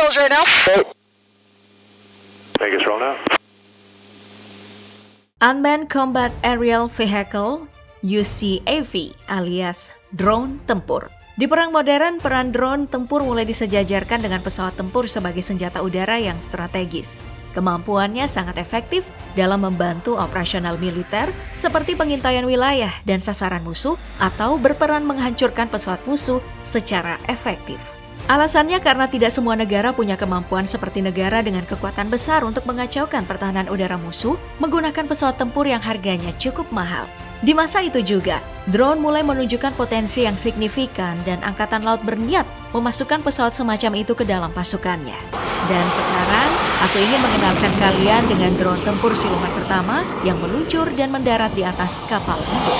Vehicles right now. Vegas roll now. Unmanned Combat Aerial Vehicle UCAV alias drone tempur. Di perang modern, peran drone tempur mulai disejajarkan dengan pesawat tempur sebagai senjata udara yang strategis. Kemampuannya sangat efektif dalam membantu operasional militer seperti pengintaian wilayah dan sasaran musuh atau berperan menghancurkan pesawat musuh secara efektif. Alasannya karena tidak semua negara punya kemampuan seperti negara dengan kekuatan besar untuk mengacaukan pertahanan udara musuh menggunakan pesawat tempur yang harganya cukup mahal. Di masa itu juga, drone mulai menunjukkan potensi yang signifikan dan Angkatan Laut berniat memasukkan pesawat semacam itu ke dalam pasukannya. Dan sekarang, aku ingin mengenalkan kalian dengan drone tempur siluman pertama yang meluncur dan mendarat di atas kapal itu.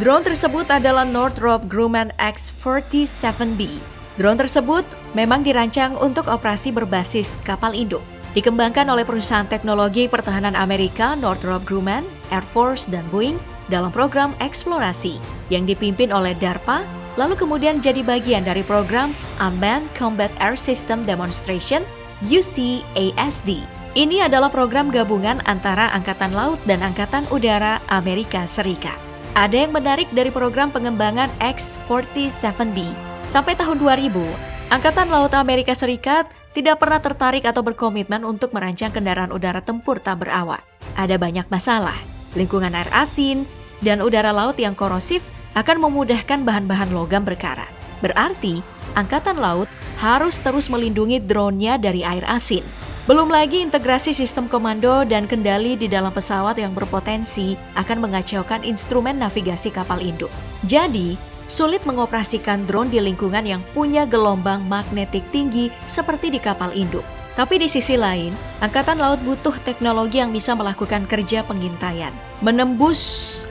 Drone tersebut adalah Northrop Grumman X-47B. Drone tersebut memang dirancang untuk operasi berbasis kapal induk. Dikembangkan oleh perusahaan teknologi pertahanan Amerika Northrop Grumman, Air Force, dan Boeing dalam program eksplorasi yang dipimpin oleh DARPA, lalu kemudian jadi bagian dari program Unmanned Combat Air System Demonstration UCASD. Ini adalah program gabungan antara Angkatan Laut dan Angkatan Udara Amerika Serikat. Ada yang menarik dari program pengembangan X-47B. Sampai tahun 2000, Angkatan Laut Amerika Serikat tidak pernah tertarik atau berkomitmen untuk merancang kendaraan udara tempur tak berawak. Ada banyak masalah, lingkungan air asin, dan udara laut yang korosif akan memudahkan bahan-bahan logam berkarat. Berarti, Angkatan Laut harus terus melindungi drone-nya dari air asin. Belum lagi integrasi sistem komando dan kendali di dalam pesawat yang berpotensi akan mengacaukan instrumen navigasi kapal induk. Jadi, sulit mengoperasikan drone di lingkungan yang punya gelombang magnetik tinggi seperti di kapal induk. Tapi di sisi lain, Angkatan Laut butuh teknologi yang bisa melakukan kerja pengintaian, menembus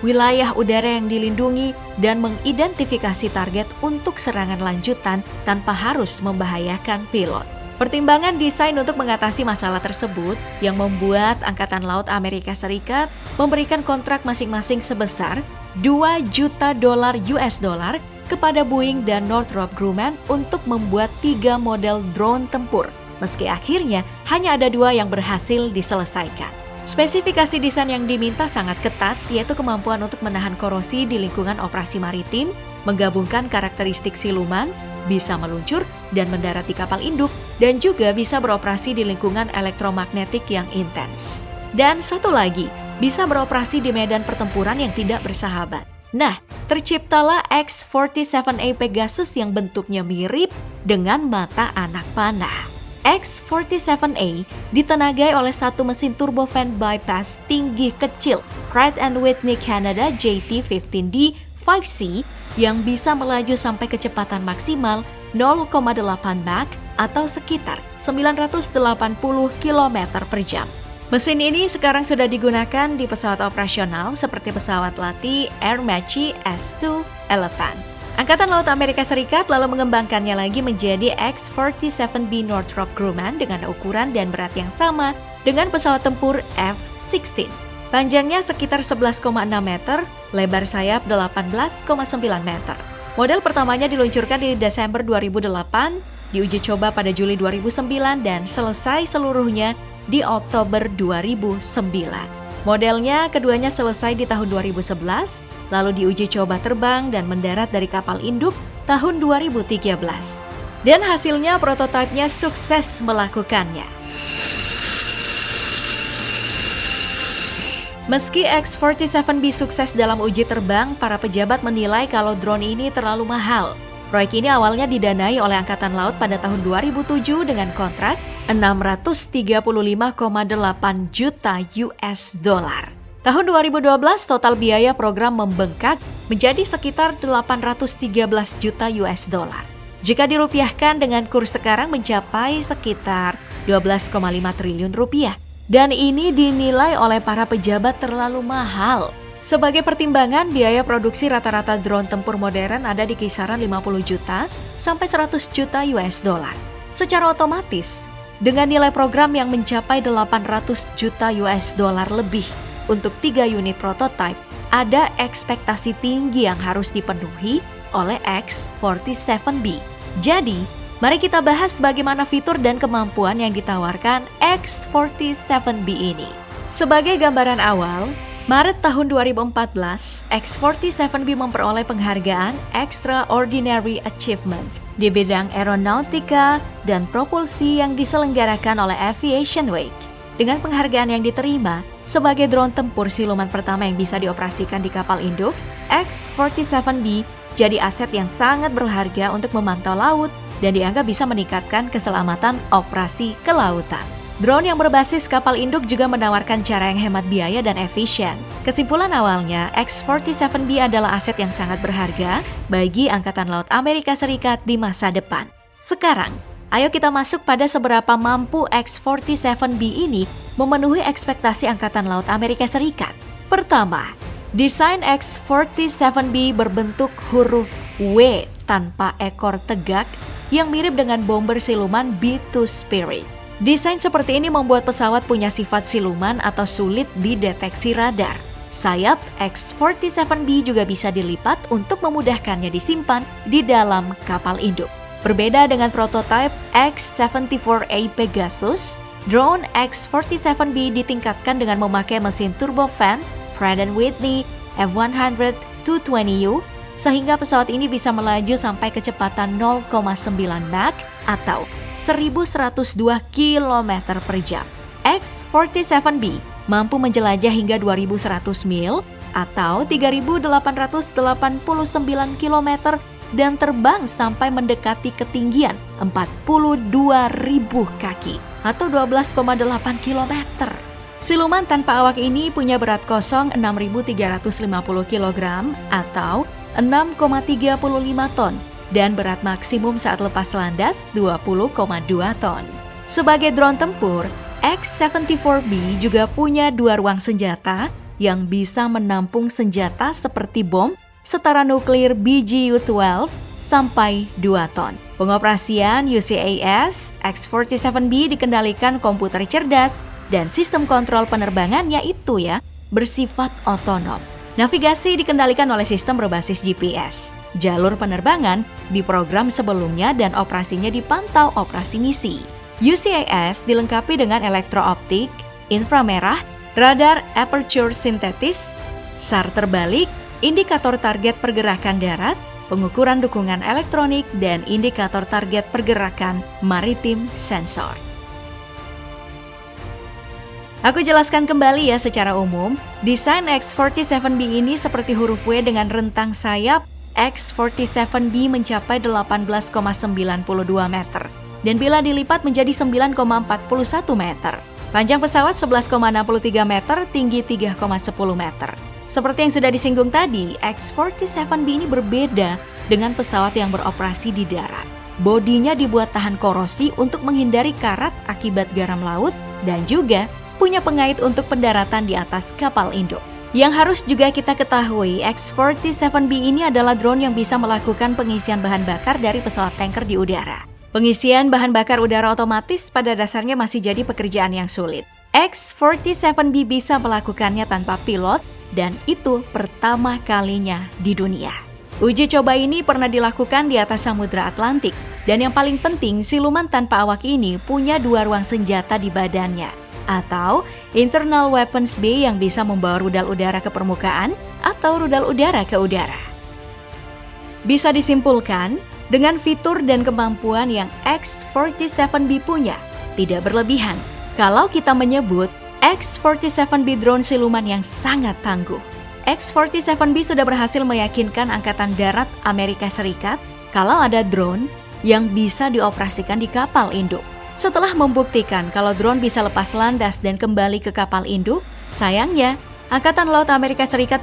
wilayah udara yang dilindungi, dan mengidentifikasi target untuk serangan lanjutan tanpa harus membahayakan pilot. Pertimbangan desain untuk mengatasi masalah tersebut yang membuat Angkatan Laut Amerika Serikat memberikan kontrak masing-masing sebesar $2 juta US dollar kepada Boeing dan Northrop Grumman untuk membuat 3 model drone tempur, meski akhirnya hanya ada 2 yang berhasil diselesaikan. Spesifikasi desain yang diminta sangat ketat, yaitu kemampuan untuk menahan korosi di lingkungan operasi maritim, menggabungkan karakteristik siluman, bisa meluncur dan mendarat di kapal induk, dan juga bisa beroperasi di lingkungan elektromagnetik yang intens. Dan satu lagi, bisa beroperasi di medan pertempuran yang tidak bersahabat. Nah, terciptalah X-47A Pegasus yang bentuknya mirip dengan mata anak panah. X-47A ditenagai oleh satu mesin turbofan bypass tinggi kecil Pratt & Whitney Canada JT-15D 5C yang bisa melaju sampai kecepatan maksimal 0,8 Mach atau sekitar 980 km per jam. Mesin ini sekarang sudah digunakan di pesawat operasional seperti pesawat latih Air Macchi S2 Elephant. Angkatan Laut Amerika Serikat lalu mengembangkannya lagi menjadi X-47B Northrop Grumman dengan ukuran dan berat yang sama dengan pesawat tempur F-16. Panjangnya sekitar 11,6 meter, lebar sayap 18,9 meter. Model pertamanya diluncurkan di Desember 2008, diuji coba pada Juli 2009 dan selesai seluruhnya di Oktober 2009. Modelnya keduanya selesai di tahun 2011, lalu diuji coba terbang dan mendarat dari kapal induk tahun 2013. Dan hasilnya prototipenya sukses melakukannya. Meski X-47B sukses dalam uji terbang, para pejabat menilai kalau drone ini terlalu mahal. Proyek ini awalnya didanai oleh Angkatan Laut pada tahun 2007 dengan kontrak $635,8 juta US dollar. Tahun 2012, total biaya program membengkak menjadi sekitar 813 juta US dollar. Jika dirupiahkan dengan kurs sekarang mencapai sekitar 12,5 triliun rupiah. Dan ini dinilai oleh para pejabat terlalu mahal. Sebagai pertimbangan, biaya produksi rata-rata drone tempur modern ada di kisaran 50 juta sampai 100 juta US dollar. Secara otomatis, dengan nilai program yang mencapai 800 juta US dollar lebih untuk 3 unit prototipe, ada ekspektasi tinggi yang harus dipenuhi oleh X-47B. Jadi, Mari kita bahas bagaimana fitur dan kemampuan yang ditawarkan X-47B ini. Sebagai gambaran awal, Maret tahun 2014, X-47B memperoleh penghargaan Extraordinary Achievements di bidang aeronautika dan propulsi yang diselenggarakan oleh Aviation Week. Dengan penghargaan yang diterima sebagai drone tempur siluman pertama yang bisa dioperasikan di kapal induk, X-47B jadi aset yang sangat berharga untuk memantau laut dan dianggap bisa meningkatkan keselamatan operasi kelautan. Drone yang berbasis kapal induk juga menawarkan cara yang hemat biaya dan efisien. Kesimpulan awalnya, X-47B adalah aset yang sangat berharga bagi Angkatan Laut Amerika Serikat di masa depan. Sekarang, ayo kita masuk pada seberapa mampu X-47B ini memenuhi ekspektasi Angkatan Laut Amerika Serikat. Pertama, desain X-47B berbentuk huruf W tanpa ekor tegak yang mirip dengan bomber siluman B-2 Spirit. Desain seperti ini membuat pesawat punya sifat siluman atau sulit dideteksi radar. Sayap X-47B juga bisa dilipat untuk memudahkannya disimpan di dalam kapal induk. Berbeda dengan prototipe X-74A Pegasus, drone X-47B ditingkatkan dengan memakai mesin turbofan Pratt & Whitney F100 220U, sehingga pesawat ini bisa melaju sampai kecepatan 0,9 Mach atau 1.102 km per jam. X-47B mampu menjelajah hingga 2.100 mil atau 3.889 km dan terbang sampai mendekati ketinggian 42.000 kaki atau 12,8 km. Siluman tanpa awak ini punya berat kosong 6.350 kg atau 6,35 ton dan berat maksimum saat lepas landas 20,2 ton. Sebagai drone tempur, X-74B juga punya 2 ruang senjata yang bisa menampung senjata seperti bom setara nuklir BGU-12 sampai 2 ton. Pengoperasian UCAS X-47B dikendalikan komputer cerdas dan sistem kontrol penerbangannya itu bersifat otonom. Navigasi dikendalikan oleh sistem berbasis GPS. Jalur penerbangan diprogram sebelumnya dan operasinya dipantau operasi misi. UCAS dilengkapi dengan elektrooptik, inframerah, radar aperture sintetis, SAR terbalik, indikator target pergerakan darat, pengukuran dukungan elektronik, dan indikator target pergerakan maritim sensor. Aku jelaskan kembali secara umum, desain X-47B ini seperti huruf W dengan rentang sayap X-47B mencapai 18,92 meter dan bila dilipat menjadi 9,41 meter. Panjang pesawat 11,63 meter, tinggi 3,10 meter. Seperti yang sudah disinggung tadi, X-47B ini berbeda dengan pesawat yang beroperasi di darat. Bodinya dibuat tahan korosi untuk menghindari karat akibat garam laut dan juga punya pengait untuk pendaratan di atas kapal induk. Yang harus juga kita ketahui, X-47B ini adalah drone yang bisa melakukan pengisian bahan bakar dari pesawat tanker di udara. Pengisian bahan bakar udara otomatis pada dasarnya masih jadi pekerjaan yang sulit. X-47B bisa melakukannya tanpa pilot dan itu pertama kalinya di dunia. Uji coba ini pernah dilakukan di atas Samudra Atlantik dan yang paling penting siluman tanpa awak ini punya 2 ruang senjata di badannya atau Internal Weapons Bay yang bisa membawa rudal udara ke permukaan atau rudal udara ke udara. Bisa disimpulkan, dengan fitur dan kemampuan yang X-47B punya, tidak berlebihan kalau kita menyebut X-47B drone siluman yang sangat tangguh. X-47B sudah berhasil meyakinkan Angkatan Darat Amerika Serikat kalau ada drone yang bisa dioperasikan di kapal induk. Setelah membuktikan kalau drone bisa lepas landas dan kembali ke kapal induk, sayangnya Angkatan Laut Amerika Serikat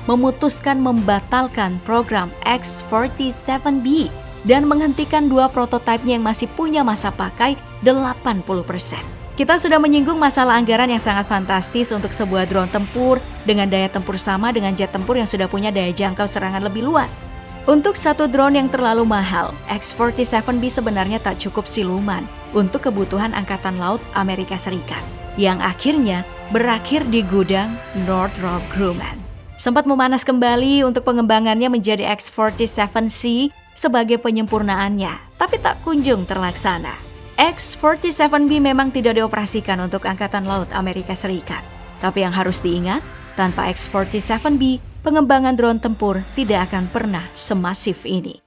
memutuskan membatalkan program X-47B dan menghentikan 2 prototipenya yang masih punya masa pakai 80%. Kita sudah menyinggung masalah anggaran yang sangat fantastis untuk sebuah drone tempur dengan daya tempur sama dengan jet tempur yang sudah punya daya jangkau serangan lebih luas. Untuk satu drone yang terlalu mahal, X-47B sebenarnya tak cukup siluman untuk kebutuhan Angkatan Laut Amerika Serikat, yang akhirnya berakhir di gudang Northrop Grumman. sempat memanas kembali untuk pengembangannya menjadi X-47C sebagai penyempurnaannya, tapi tak kunjung terlaksana. X-47B memang tidak dioperasikan untuk Angkatan Laut Amerika Serikat. Tapi yang harus diingat, tanpa X-47B, pengembangan drone tempur tidak akan pernah semasif ini.